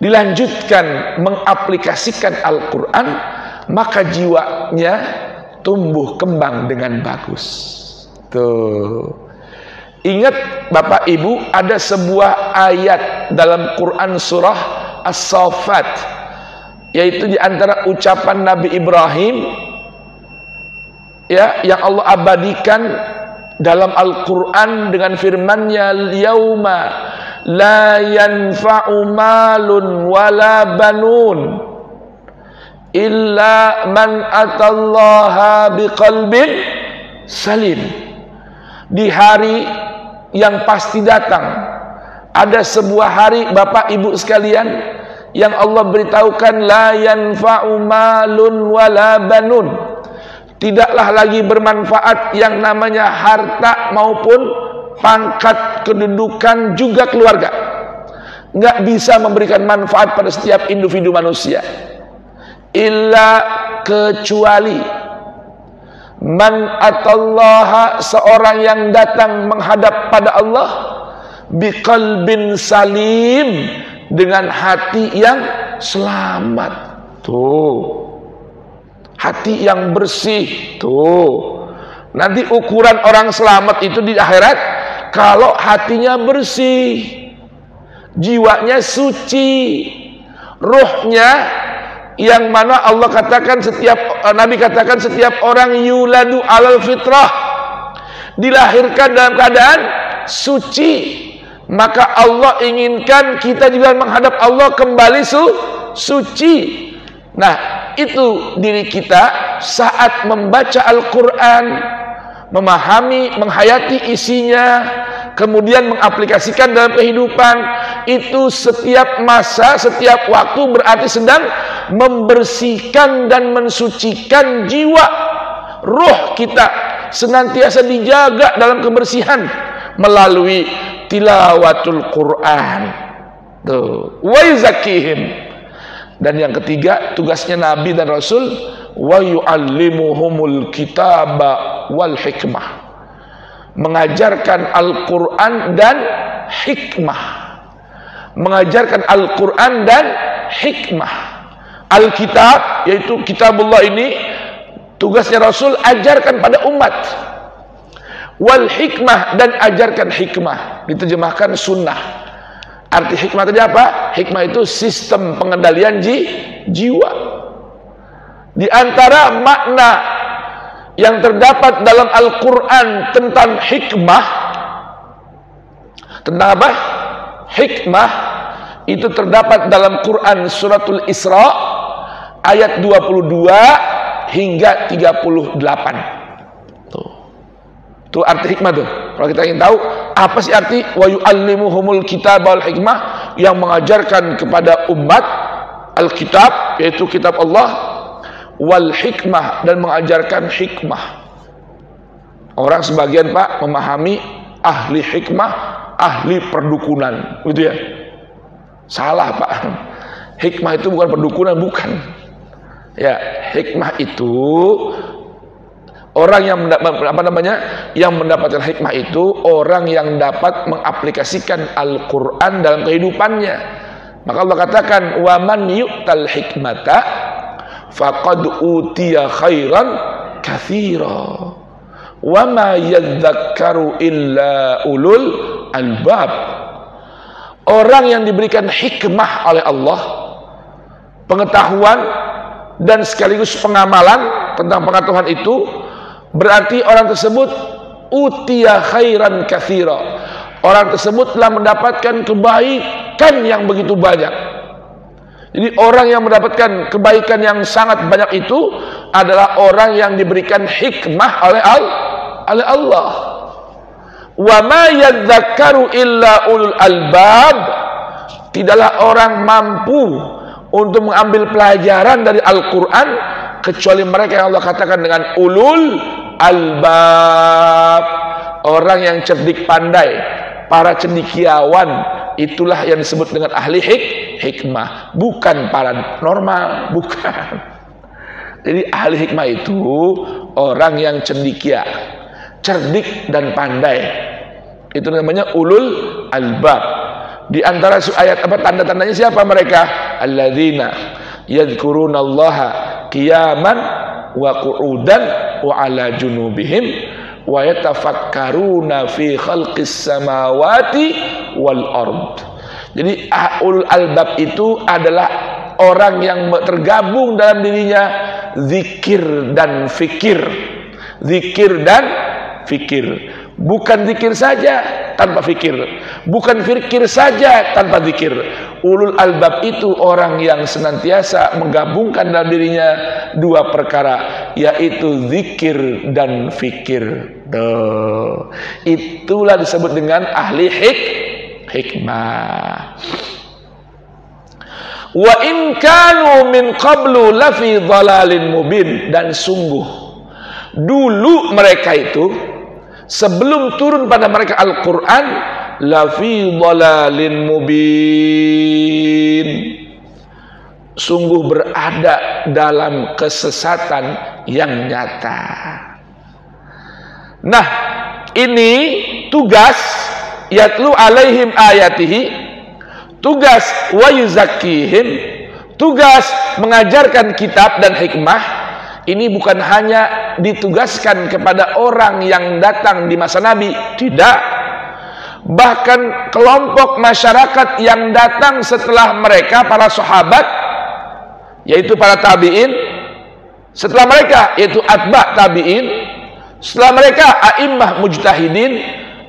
dilanjutkan mengaplikasikan Al-Quran, maka jiwanya tumbuh kembang dengan bagus. Tuh. Ingat Bapak Ibu, ada sebuah ayat dalam Quran surah As-Saffat, yaitu di antara ucapan Nabi Ibrahim ya, yang Allah abadikan dalam Al-Quran dengan firman-Nya, yauma la yanfa'u malun wala banun illa man atallaha biqalbin salim. Di hari yang pasti datang, ada sebuah hari Bapak Ibu sekalian yang Allah beritahukan, la yanfa'u malun wala banun, tidaklah lagi bermanfaat yang namanya harta maupun pangkat, kedudukan, juga keluarga. Nggak bisa memberikan manfaat pada setiap individu manusia, illa kecuali man atallaha, seorang yang datang menghadap pada Allah, biqalbin salim, dengan hati yang selamat. Tuh, hati yang bersih. Tuh, nanti ukuran orang selamat itu di akhirat kalau hatinya bersih, jiwanya suci, ruhnya yang mana Allah katakan Nabi katakan setiap orang yuladu alal fitrah, dilahirkan dalam keadaan suci. Maka Allah inginkan kita juga menghadap Allah kembali suci. Nah, itu diri kita saat membaca Al-Quran, memahami, menghayati isinya, kemudian mengaplikasikan dalam kehidupan, itu setiap masa, setiap waktu berarti sedang membersihkan dan mensucikan jiwa. Ruh kita senantiasa dijaga dalam kebersihan melalui tilawatul Quran. Tuh, wa yuzakihim. Dan yang ketiga, tugasnya Nabi dan Rasul, wa yu'allimuhumul kitaba wal hikmah, mengajarkan Al-Quran dan hikmah. Mengajarkan Al-Quran dan hikmah. Alkitab, yaitu kitabullah ini, tugasnya Rasul ajarkan pada umat. Wal hikmah, dan ajarkan hikmah, diterjemahkan sunnah. Arti hikmah tadi apa? Hikmah itu sistem pengendalian jiwa. Di antara makna yang terdapat dalam Al-Quran tentang hikmah, tentang apa? Hikmah itu terdapat dalam Quran suratul Isra ayat 22 hingga 38. Tuh arti hikmah tuh. Kalau kita ingin tahu apa sih arti wa yu'allimuhumul kitab wal hikmah, yang mengajarkan kepada umat Alkitab, yaitu kitab Allah, wal hikmah, dan mengajarkan hikmah. Orang sebagian Pak memahami ahli hikmah, ahli perdukunan, gitu ya. Salah Pak. Hikmah itu bukan perdukunan, bukan. Ya, hikmah itu orang yang yang mendapatkan hikmah itu orang yang dapat mengaplikasikan Al-Quran dalam kehidupannya. Maka Allah katakan, wa man yu'tal hikmata faqad utiya khairan katsira wa ma yadzakkaru illa ulul albab. Orang yang diberikan hikmah oleh Allah, pengetahuan dan sekaligus pengamalan tentang pengetahuan itu, berarti orang tersebut utiya khairan katsira. Orang tersebut telah mendapatkan kebaikan yang begitu banyak. Jadi orang yang mendapatkan kebaikan yang sangat banyak itu adalah orang yang diberikan hikmah oleh Allah. Wa ma yadzakkaru illa ulul albab. Tidaklah orang mampu untuk mengambil pelajaran dari Al-Quran kecuali mereka yang Allah katakan dengan ulul albab, orang yang cerdik pandai, para cendekiawan. Itulah yang disebut dengan ahli hikmah, bukan paranormal, bukan. Jadi ahli hikmah itu orang yang cendekia, cerdik dan pandai. Itu namanya ulul albab. Di antara ayat apa tanda-tandanya siapa mereka? Alladzina yadhkurunallaha qiyaman wa qu'udan wa ala junubihim wa yatafakkaruna fi khalqis samawati wal ard. Jadi ulul albab itu adalah orang yang tergabung dalam dirinya zikir dan fikir. Zikir dan fikir. Bukan zikir saja tanpa fikir, bukan fikir saja tanpa zikir. Ulul albab itu orang yang senantiasa menggabungkan dalam dirinya dua perkara, yaitu zikir dan fikir. Itulah disebut dengan ahli hikmah. Wa in kanu min qablu lafi dhalalin mubin. Dan sungguh dulu mereka itu sebelum turun pada mereka Al-Quran, lafi dhalalin mubin, sungguh berada dalam kesesatan yang nyata. Nah, ini tugas yatlu alaihim ayatihi, tugas wa yuzakkihim, tugas mengajarkan kitab dan hikmah. Ini bukan hanya ditugaskan kepada orang yang datang di masa Nabi, tidak. bahkan kelompok masyarakat yang datang setelah mereka, para sahabat, yaitu para tabi'in, setelah mereka yaitu atba' tabi'in, setelah mereka a'immah mujtahidin,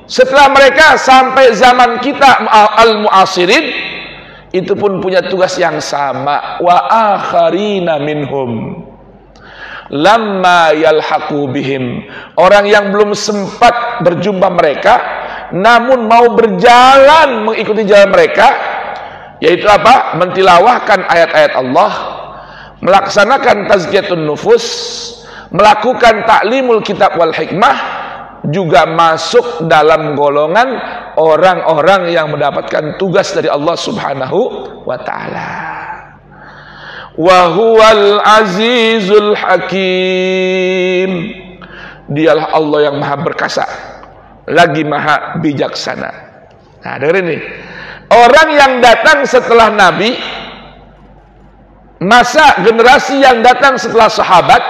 setelah mereka sampai zaman kita al-mu'asirin, itu pun punya tugas yang sama. Wa akharina minhum lamma yalhaqu bihim, orang yang belum sempat berjumpa mereka namun mau berjalan mengikuti jalan mereka, yaitu apa? Mentilawahkan ayat-ayat Allah, melaksanakan tazkiyatun nufus, melakukan ta'limul kitab wal hikmah, juga masuk dalam golongan orang-orang yang mendapatkan tugas dari Allah Subhanahu wa ta'ala. Wa huwal azizul hakim, dialah Allah yang maha perkasa lagi maha bijaksana. Nah, dengerin nih, orang yang datang setelah Nabi, masa generasi yang datang setelah sahabat,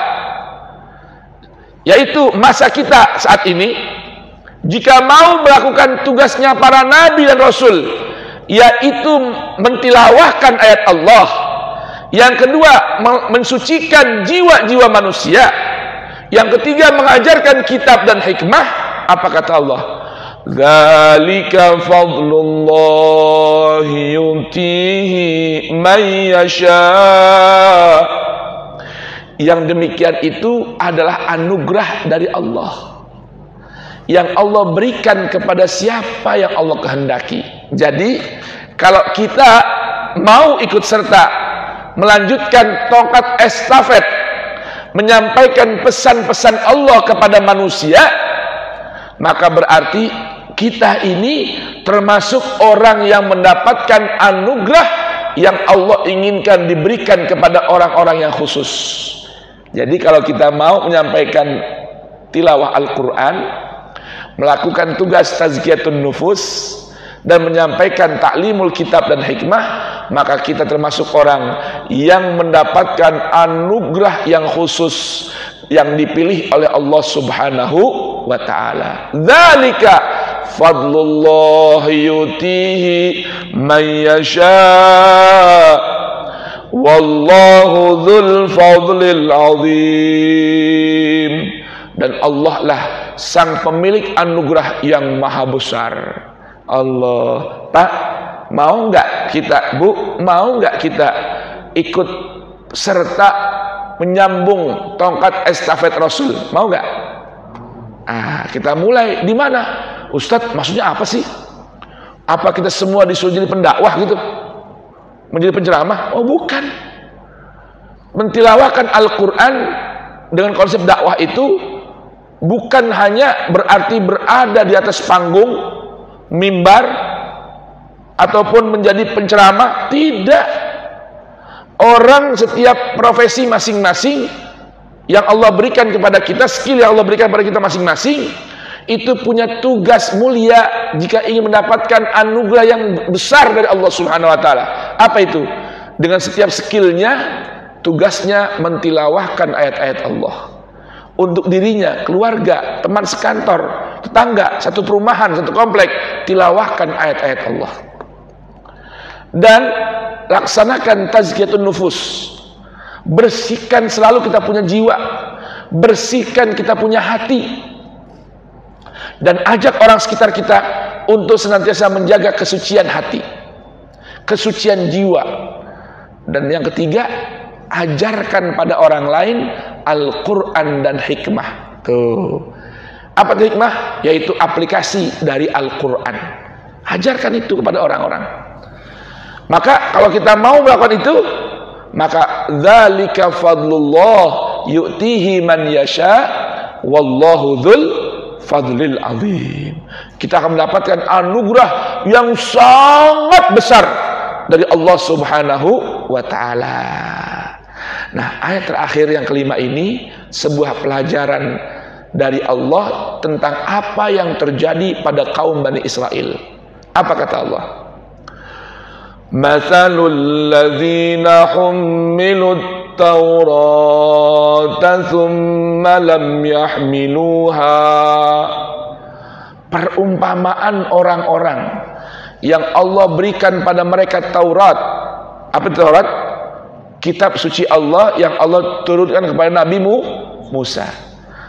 yaitu masa kita saat ini, jika mau melakukan tugasnya para nabi dan rasul, yaitu mentilawahkan ayat Allah, yang kedua mensucikan jiwa-jiwa manusia, yang ketiga mengajarkan kitab dan hikmah, apa kata Allah? Dzalika fadlullahi yutihi man yasha. Yang demikian itu adalah anugerah dari Allah yang Allah berikan kepada siapa yang Allah kehendaki. Jadi kalau kita mau ikut serta melanjutkan tongkat estafet, menyampaikan pesan-pesan Allah kepada manusia, maka berarti kita ini termasuk orang yang mendapatkan anugerah yang Allah inginkan diberikan kepada orang-orang yang khusus. Jadi kalau kita mau menyampaikan tilawah Al-Quran, melakukan tugas tazkiyatun nufus, dan menyampaikan ta'limul kitab dan hikmah, maka kita termasuk orang yang mendapatkan anugerah yang khusus yang dipilih oleh Allah Subhanahu wa ta'ala. Dzalika fadlullahi yutihi man yasha wallahu dzul fadlil azim. Dan Allah lah sang pemilik anugerah yang maha besar. Allah, Pak, mau nggak kita, Bu, mau nggak kita ikut serta menyambung tongkat estafet Rasul? Mau nggak? Kita mulai di mana? Ustadz, maksudnya apa sih? Apa kita semua disuruh jadi pendakwah gitu? Menjadi penceramah? Oh, bukan. Mentilawahkan Al-Quran dengan konsep dakwah itu bukan hanya berarti berada di atas panggung, mimbar, ataupun menjadi penceramah. Tidak. Orang setiap profesi masing-masing yang Allah berikan kepada kita, skill yang Allah berikan kepada kita masing-masing, itu punya tugas mulia jika ingin mendapatkan anugerah yang besar dari Allah Subhanahu wa ta'ala. Apa itu? Dengan setiap skillnya, tugasnya mentilawahkan ayat-ayat Allah untuk dirinya, keluarga, teman sekantor, tetangga, satu perumahan, satu komplek. Tilawahkan ayat-ayat Allah dan laksanakan tazkiyatun nufus. Bersihkan selalu kita punya jiwa, bersihkan kita punya hati, dan ajak orang sekitar kita untuk senantiasa menjaga kesucian hati, kesucian jiwa. Dan yang ketiga, ajarkan pada orang lain Al-Quran dan hikmah. Tuh, apa itu hikmah? Yaitu aplikasi dari Al-Quran. Ajarkan itu kepada orang-orang. Maka kalau kita mau melakukan itu, maka dzalika fadlullah yu'tihi man yasha wallahu dzul fadlil azim. Kita akan mendapatkan anugerah yang sangat besar dari Allah Subhanahu wa ta'ala. Nah, ayat terakhir yang kelima ini sebuah pelajaran dari Allah tentang apa yang terjadi pada kaum Bani Israel. Apa kata Allah? Mathalul ladzina hummilut taurata thumma lam yahmiluha perumpamaan orang-orang yang Allah berikan pada mereka Taurat. Apa itu Taurat? Kitab suci Allah yang Allah turunkan kepada Nabi Musa.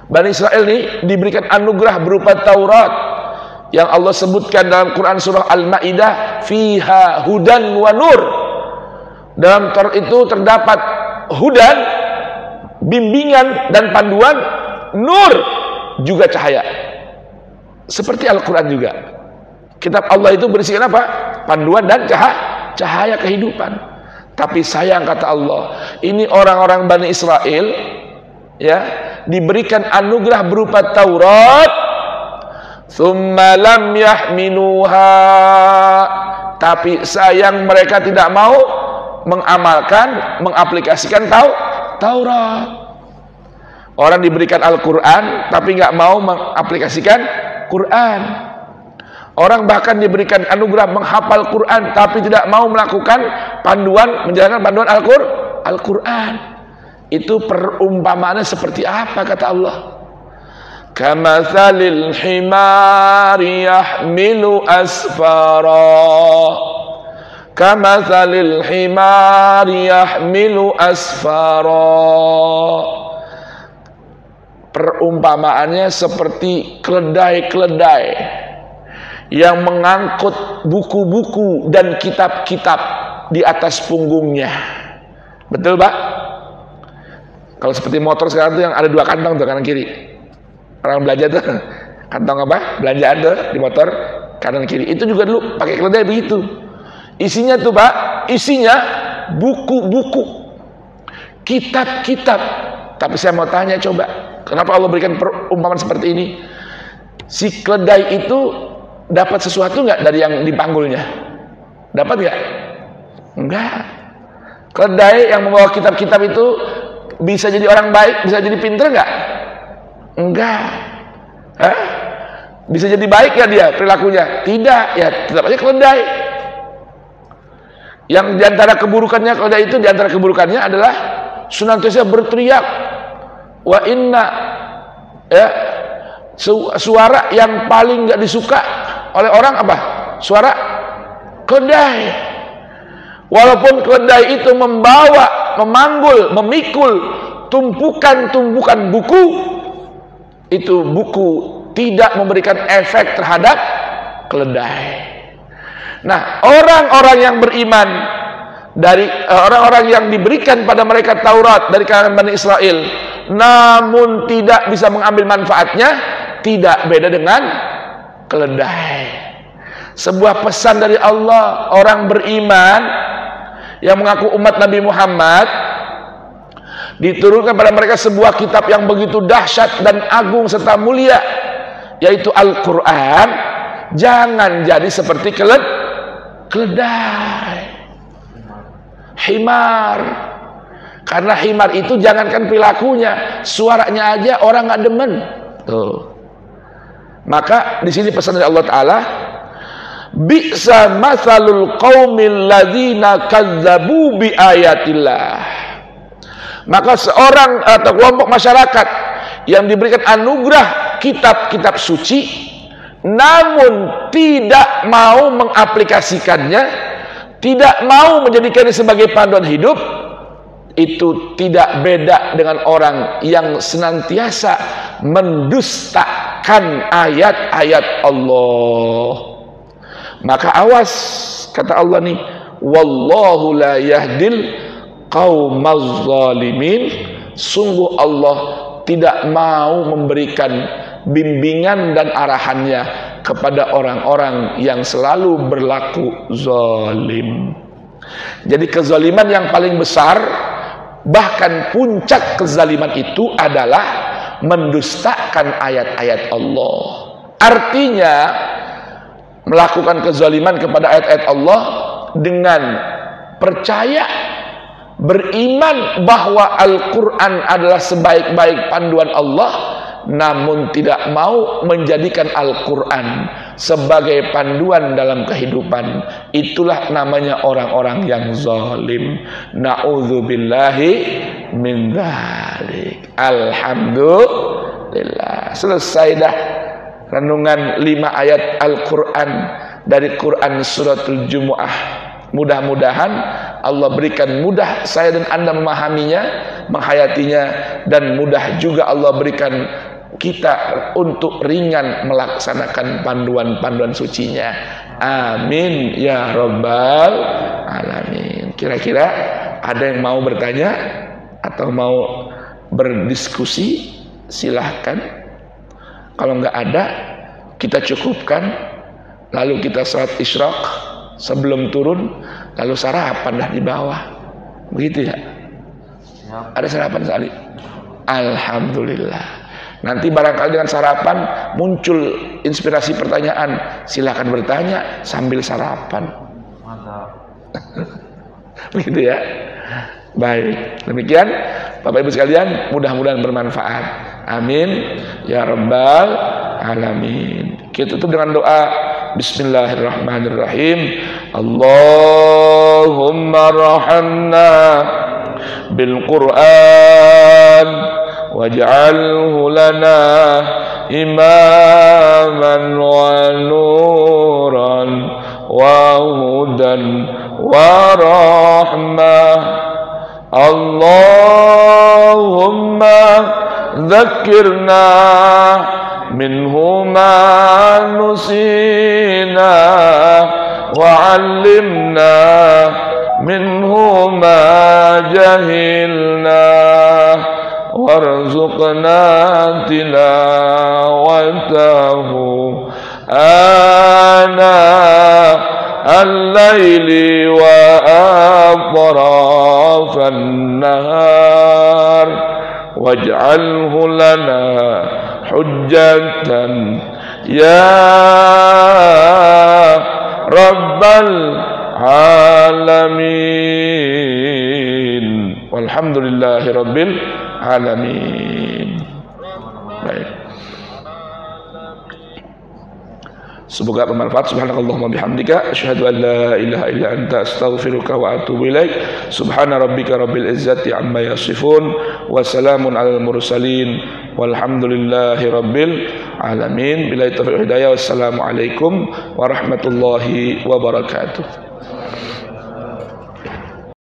Bani Israel ini diberikan anugerah berupa Taurat yang Allah sebutkan dalam Quran surah Al-Maidah, fiha hudan wa nur. Dalam Taurat itu terdapat hudan, bimbingan dan panduan, nur juga cahaya. Seperti Al-Quran juga. Kitab Allah itu berisikan apa? Panduan dan cahaya kehidupan. Tapi sayang kata Allah, ini orang-orang Bani Israel ya, diberikan anugerah berupa Taurat, tsumma lam yahmiluha, tapi sayang mereka tidak mau mengamalkan, mengaplikasikan Taurat. Orang diberikan Al-Quran tapi nggak mau mengaplikasikan Quran. Orang bahkan diberikan anugerah menghafal Quran tapi tidak mau melakukan panduan, menjalankan panduan Al-Quran. Itu perumpamaannya seperti apa kata Allah? Kamatsalil himari yahmilu asfara. Kamatsalil himari yahmilu asfara. Perumpamaannya seperti keledai-keledai yang mengangkut buku-buku dan kitab-kitab di atas punggungnya. Betul Pak? Kalau seperti motor sekarang tuh yang ada 2 kantong tuh, kanan kiri. Orang belanja tuh kantong apa? Belanjaan tuh di motor kanan kiri. Itu juga dulu pakai keledai begitu. Isinya tuh Pak, isinya buku-buku, kitab-kitab. Tapi saya mau tanya coba, kenapa Allah berikan perumpamaan seperti ini? Si keledai itu dapat sesuatu nggak dari yang dipanggulnya? Dapat nggak? Enggak. Keledai yang membawa kitab-kitab itu bisa jadi orang baik, bisa jadi pinter nggak? Enggak. Hah? Bisa jadi baik ya dia perilakunya? Tidak, ya tetap aja keledai. Yang diantara keburukannya keledai itu, diantara keburukannya adalah senantiasa berteriak. Wa inna, ya, suara yang paling nggak disuka oleh orang apa? Suara keledai. Walaupun keledai itu membawa, memanggul, memikul tumpukan-tumpukan buku, itu buku tidak memberikan efek terhadap keledai. Nah, orang-orang yang beriman dari orang-orang yang diberikan pada mereka Taurat dari kalangan Bani Israel, namun tidak bisa mengambil manfaatnya, tidak beda dengan keledai. Sebuah pesan dari Allah, orang beriman yang mengaku umat Nabi Muhammad, diturunkan pada mereka sebuah kitab yang begitu dahsyat dan agung serta mulia, yaitu Al-Quran. Jangan jadi seperti keledai, himar. Karena himar itu jangankan perilakunya, suaranya aja orang nggak demen. Tuh. Maka di sini pesan dari Allah Taala, bi'sa matsalul qaumil ladzina kazzabu bi ayatillah. Maka seorang atau kelompok masyarakat yang diberikan anugerah kitab-kitab suci, namun tidak mau mengaplikasikannya, tidak mau menjadikannya sebagai panduan hidup, itu tidak beda dengan orang yang senantiasa mendustakan ayat-ayat Allah. Maka awas, kata Allah nih, wallahu la yahdil qaumaz zalimin. Sungguh Allah tidak mau memberikan bimbingan dan arahannya kepada orang-orang yang selalu berlaku zalim. Jadi kezaliman yang paling besar, bahkan puncak kezaliman itu adalah mendustakan ayat-ayat Allah. Artinya melakukan kezaliman kepada ayat-ayat Allah dengan percaya, beriman bahwa Al-Quran adalah sebaik-baik panduan Allah, namun tidak mau menjadikan Al-Quran sebagai panduan dalam kehidupan. Itulah namanya orang-orang yang zalim. Na'udzubillahi min dzalik. Alhamdulillah. Selesai dah renungan 5 ayat Al-Quran dari Quran Suratul Jumu'ah. Mudah-mudahan Allah berikan mudah saya dan Anda memahaminya, menghayatinya, dan mudah juga Allah berikan kita untuk ringan melaksanakan panduan-panduan sucinya. Amin ya rabbal alamin. Kira-kira ada yang mau bertanya atau mau berdiskusi? Silahkan. Kalau nggak ada, kita cukupkan, lalu kita salat isyraq sebelum turun, lalu sarapan dah di bawah. Begitu ya? Ada sarapan sekali. Alhamdulillah. Nanti barangkali dengan sarapan muncul inspirasi pertanyaan, silakan bertanya sambil sarapan. Begitu ya. Baik, demikian Bapak Ibu sekalian, mudah-mudahan bermanfaat. Amin ya rabbal alamin. Kita tutup dengan doa. Bismillahirrahmanirrahim. Allahumma rahamna bil Qur'an waj'alhu lana imaman wa nuran wa hudan wa rahmah. Allahumma dhakkirna minhu ma nusina wa 'allimna minhu ma jahilna warzuqna tilawatahu ana al-laili wa atrafan nahar waj'alhu lana hujjatan ya rabbal alamin. Walhamdulillahi rabbil alamin. Baik. Semoga bermanfaat. Subhanakallahumma bihamdika asyhadu an la ilaha illa anta astaghfiruka wa atubu ilaik. Subhana rabbika rabbil izzati amma yasifun wa salamun alal mursalin walhamdulillahi rabbil alamin. Billahi taufiq hidayah. Wassalamu alaikum warahmatullahi wabarakatuh.